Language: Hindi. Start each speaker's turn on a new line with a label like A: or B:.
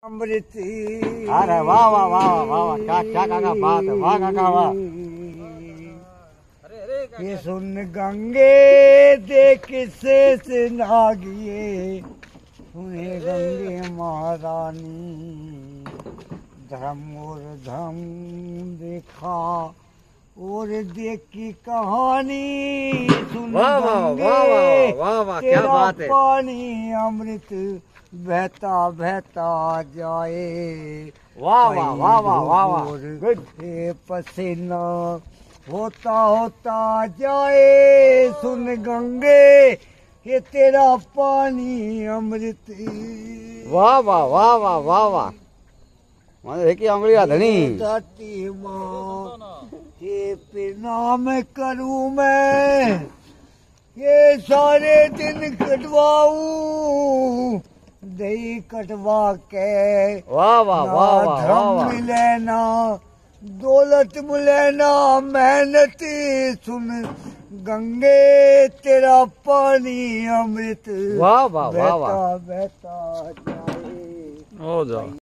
A: अमृत।
B: अरे वाह वाह वाह वाह वाह, क्या क्या काका बात है, वाह काका वाह।
A: ये सुन गंगे देख शेष नागिए, सुने गंगे महारानी, धर्म और धर्म देखा और देखी कहानी। सुन
B: वाह वाह
A: गंगे
B: वाह वाह वाह वाह, क्या
A: तेरा
B: बात है।
A: पानी अमृत बहता बहता जाए।
B: वाह वाह वाह वाह वाह वाह, गुड।
A: ये पसीना होता होता जाए। सुन गंगे ये तेरा पानी अमृत।
B: वाह वाह वाह वाह वाह वाह, मैंने देखी उंगली आधनी।
A: दाती माँ ये प्रणाम करूँ मैं, ये सारे दिन कटवाऊं दही कटवा के।
B: वाह वाह वाह वाह वाह
A: धर्म
B: वाह,
A: मिले ना दौलत मिले ना मेहनत। सुन गंगे तेरा पानी अमृत
B: वाह वाह वाह वाह।
A: बहता बहता जाए।
B: हो जाओ।